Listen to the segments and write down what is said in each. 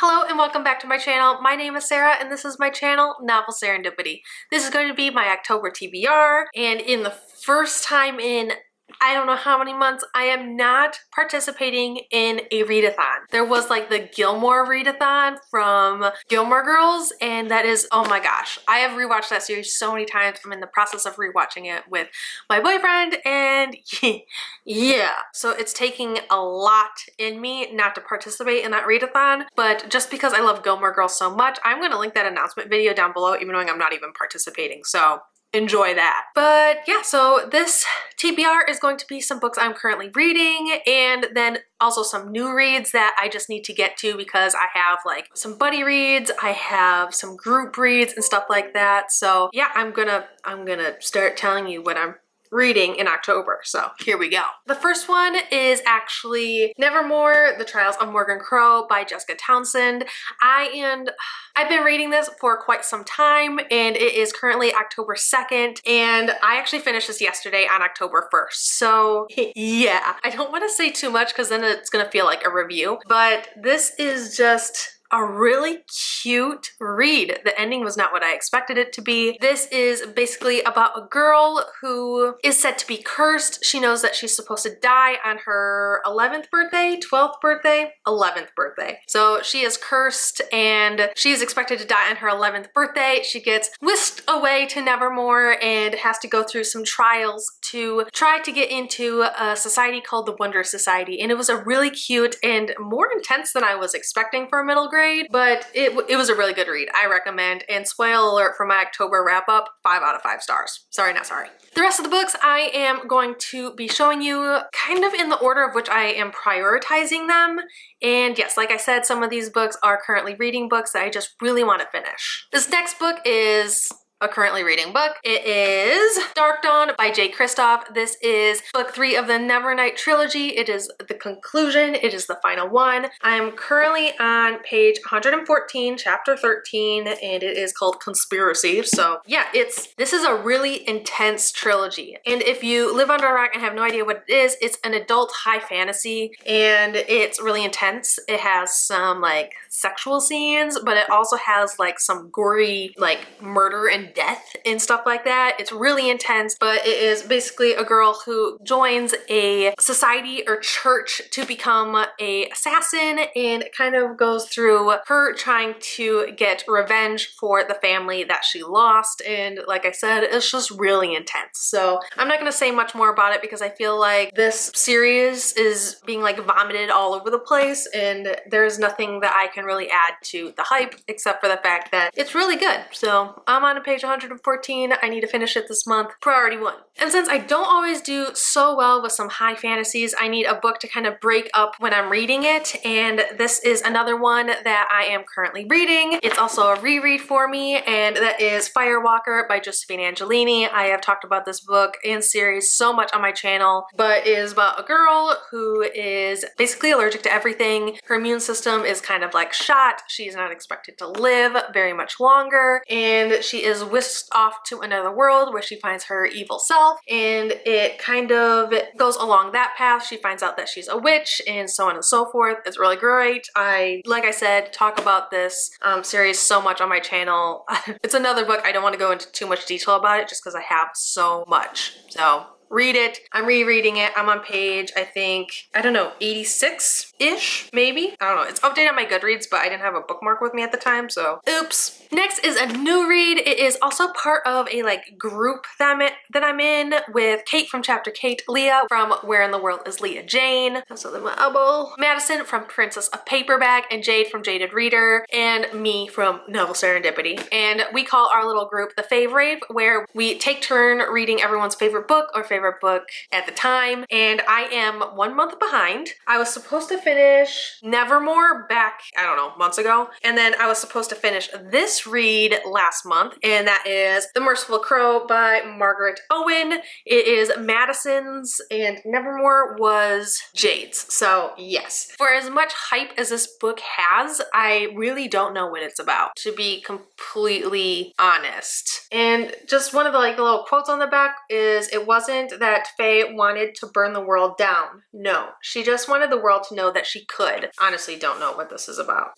Hello and welcome back to my channel. My name is Sarah and this is my channel, Novel Sarah-ndipity. This is going to be my October TBR, and in the first time in I don't know how many months, I am not participating in a readathon. There was like the Gilmore readathon from Gilmore Girls, and that is, oh my gosh, I have rewatched that series so many times. I'm in the process of rewatching it with my boyfriend, and yeah. So it's taking a lot in me not to participate in that readathon, but just because I love Gilmore Girls so much, I'm gonna link that announcement video down below, even though I'm not even participating. So enjoy that. But yeah, so this TBR is going to be some books I'm currently reading, and then also some new reads that I just need to get to because I have like some buddy reads, I have some group reads and stuff like that. So yeah, I'm gonna start telling you what I'm reading in October. So here we go. The first one is actually Nevermore, The Trials of Morgan Crow by Jessica Townsend. I've been reading this for quite some time, and it is currently October 2nd, and I actually finished this yesterday on October 1st. So yeah, I don't want to say too much because then it's gonna feel like a review, but this is just a really cute read. The ending was not what I expected it to be. This is basically about a girl who is said to be cursed. She knows that she's supposed to die on her 11th birthday, 12th birthday, 11th birthday. So she is cursed and she is expected to die on her 11th birthday. She gets whisked away to Nevermore and has to go through some trials to try to get into a society called the Wonder Society. And it was a really cute and more intense than I was expecting for a middle grade. But it was a really good read. I recommend. And spoiler alert for my October wrap up, 5 out of 5 stars. Sorry, not sorry. The rest of the books I am going to be showing you kind of in the order of which I am prioritizing them. And yes, like I said, some of these books are currently reading books that I just really want to finish. This next book is a currently reading book. It is Dark Dawn by Jay Kristoff. This is book 3 of the Nevernight trilogy. It is the conclusion. It is the final one. I am currently on page 114, chapter 13, and it is called Conspiracy. So yeah, this is a really intense trilogy. And if you live under a rock and have no idea what it is, it's an adult high fantasy, and it's really intense. It has some like sexual scenes, but it also has like some gory like murder and death and stuff like that. It's really intense, but it is basically a girl who joins a society or church to become an assassin, and it kind of goes through her trying to get revenge for the family that she lost. And like I said, it's just really intense. So I'm not going to say much more about it because I feel like this series is being like vomited all over the place, and there's nothing that I can really add to the hype except for the fact that it's really good. So I'm on page 114. I need to finish it this month. Priority 1. And since I don't always do so well with some high fantasies, I need a book to kind of break up when I'm reading it, and this is another one that I am currently reading. It's also a reread for me, and that is Firewalker by Josephine Angelini. I have talked about this book and series so much on my channel, but it is about a girl who is basically allergic to everything. Her immune system is kind of like shot. She's not expected to live very much longer, and she is whisked off to another world where she finds her evil self, and it kind of goes along that path. She finds out that she's a witch and so on and so forth. It's really great. Like I said, talk about this series so much on my channel. It's another book I don't want to go into too much detail about it just because I have so much. So read it. I'm rereading it. I'm on page, I think, I don't know, 86-ish, maybe? I don't know. It's updated on my Goodreads, but I didn't have a bookmark with me at the time, so oops. Next is a new read. It is also part of a like group that I'm in with Kate from Chapter Kate, Leah from Where in the World is Leah Jane, so then my elbow, Madison from Princess of Paperback, and Jade from Jaded Reader, and me from Novel Sarah-ndipity. And we call our little group the Fave Rave, where we take turn reading everyone's favorite book or favorite book at the time, and I am 1 month behind. I was supposed to finish Nevermore back, I don't know, months ago, and then I was supposed to finish this read last month, and that is The Merciful Crow by Margaret Owen. It is Madison's, and Nevermore was Jade's. So yes, for as much hype as this book has, I really don't know what it's about, to be completely honest. And just one of the like little quotes on the back is, it wasn't that Faye wanted to burn the world down. No, she just wanted the world to know that she could. Honestly, don't know what this is about.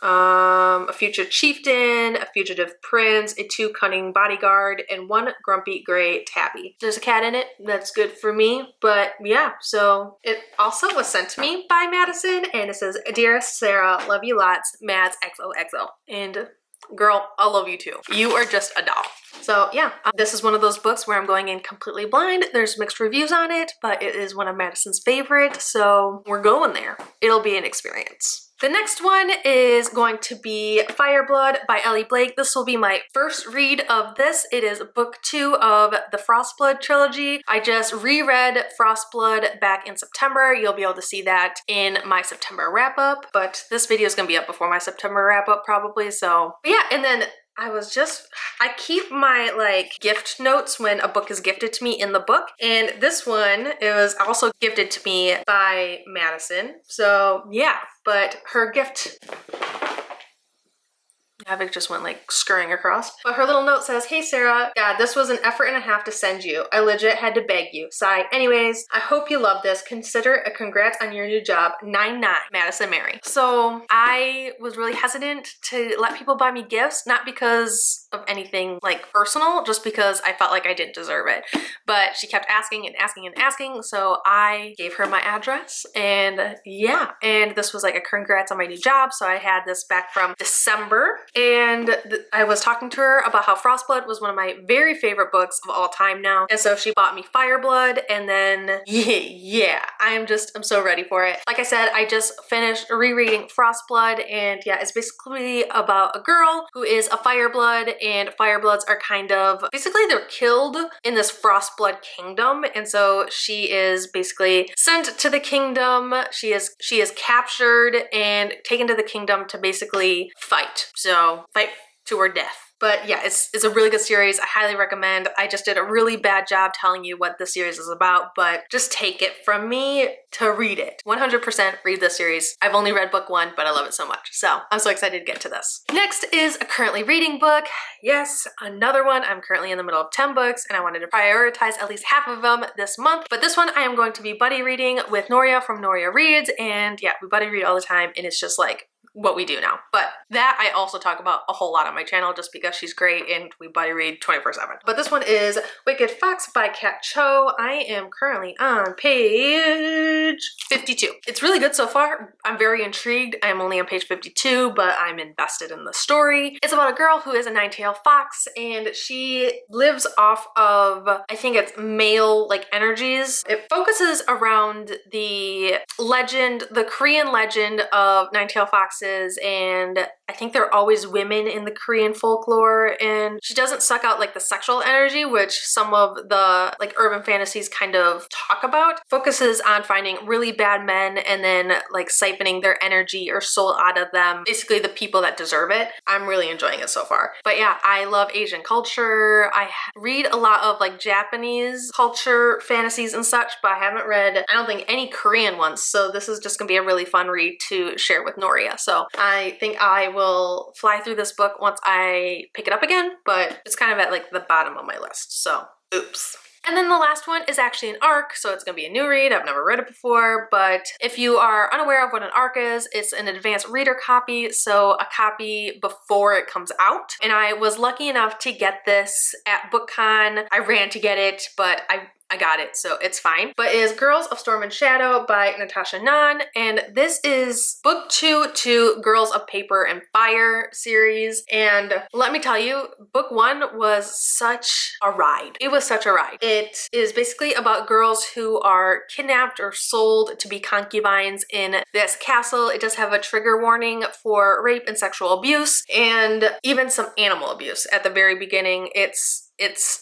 a fugitive chieftain, a fugitive prince, a 2 cunning bodyguard, and 1 grumpy gray tabby. There's a cat in it. That's good for me. But yeah, so it also was sent to me by Madison, and it says, "Dearest Sarah, love you lots, Mads XOXO." And girl, I love you too. You are just a doll. So yeah, this is one of those books where I'm going in completely blind. There's mixed reviews on it, but it is one of Madison's favorite, so we're going there. It'll be an experience. The next one is going to be Fireblood by Ellie Blake. This will be my first read of this. It is book 2 of the Frostblood trilogy. I just reread Frostblood back in September. You'll be able to see that in my September wrap up, but this video is gonna be up before my September wrap up probably, so. But yeah, and then I keep my like gift notes when a book is gifted to me in the book, and this one, it was also gifted to me by Madison. So yeah, but her gift, Havoc just went like scurrying across. But her little note says, "Hey Sarah, God, this was an effort and a half to send you. I legit had to beg you. Sigh. Anyways, I hope you love this. Consider a congrats on your new job. 9-9, Madison Mary." So I was really hesitant to let people buy me gifts, not because of anything like personal, just because I felt like I didn't deserve it. But she kept asking and asking and asking, so I gave her my address, and yeah, and this was like a congrats on my new job. So I had this back from December. And I was talking to her about how Frostblood was one of my very favorite books of all time now. And so she bought me Fireblood, and then yeah, I'm so ready for it. Like I said, I just finished rereading Frostblood, and yeah, it's basically about a girl who is a Fireblood, and Firebloods are kind of, basically they're killed in this Frostblood kingdom. And so she is basically sent to the kingdom. She is captured and taken to the kingdom to basically fight. So fight to her death. But yeah, it's a really good series. I highly recommend. I just did a really bad job telling you what the series is about, but just take it from me to read it. 100% read this series. I've only read book 1, but I love it so much. So I'm so excited to get to this. Next is a currently reading book. Yes, another one. I'm currently in the middle of 10 books, and I wanted to prioritize at least half of them this month. But this one I am going to be buddy reading with Noria from Noria Reads, and yeah, we buddy read all the time, and it's just like what we do now. But that I also talk about a whole lot on my channel just because she's great and we buddy read 24/7. But this one is Wicked Fox by Kat Cho. I am currently on page 52. It's really good so far. I'm very intrigued. I'm only on page 52, but I'm invested in the story. It's about a girl who is a 9-tailed fox, and she lives off of, I think it's male like energies. It focuses around the legend, the Korean legend of 9-tailed foxes, and I think there are always women in the Korean folklore, and she doesn't suck out like the sexual energy, which some of the like urban fantasies kind of talk about. Focuses on finding really bad men and then like siphoning their energy or soul out of them, basically the people that deserve it. I'm really enjoying it so far. But yeah, I love Asian culture. I read a lot of like Japanese culture fantasies and such, but I haven't read, I don't think, any Korean ones, so this is just gonna be a really fun read to share with Noria. So I think I will fly through this book once I pick it up again, but it's kind of at like the bottom of my list, so oops. And then the last one is actually an ARC, so it's gonna be a new read. I've never read it before, but if you are unaware of what an ARC is, it's an advanced reader copy, so a copy before it comes out. And I was lucky enough to get this at BookCon. I ran to get it, but I got it, so it's fine. But it is Girls of Storm and Shadow by Natasha Nan, and this is book 2 to Girls of Paper and Fire series. And let me tell you, book 1 was such a ride. It was such a ride. It is basically about girls who are kidnapped or sold to be concubines in this castle. It does have a trigger warning for rape and sexual abuse, and even some animal abuse at the very beginning. It's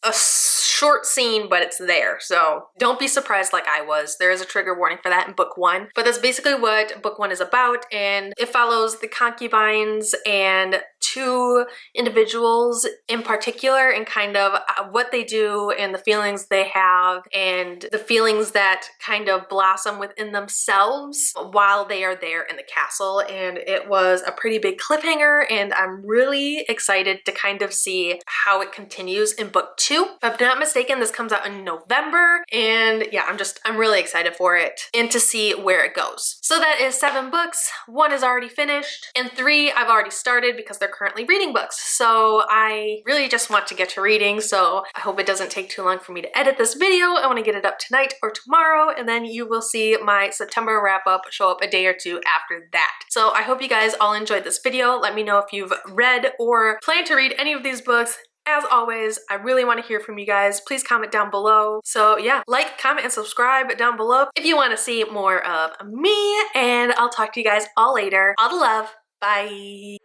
a short scene, but it's there, so don't be surprised like I was. There is a trigger warning for that in book 1, but that's basically what book 1 is about, and it follows the concubines and 2 two individuals in particular and kind of what they do and the feelings they have and the feelings that kind of blossom within themselves while they are there in the castle. And it was a pretty big cliffhanger, and I'm really excited to kind of see how it continues in book 2. If I'm not mistaken, this comes out in November, and yeah, I'm really excited for it and to see where it goes. So that is 7 books. 1 is already finished, and 3 I've already started because they're currently reading books. So I really just want to get to reading, so I hope it doesn't take too long for me to edit this video. I want to get it up tonight or tomorrow, and then you will see my September wrap-up show up a day or 2 after that. So I hope you guys all enjoyed this video. Let me know if you've read or plan to read any of these books. As always, I really want to hear from you guys. Please comment down below. So yeah, like, comment, and subscribe down below if you want to see more of me, and I'll talk to you guys all later. All the love. Bye.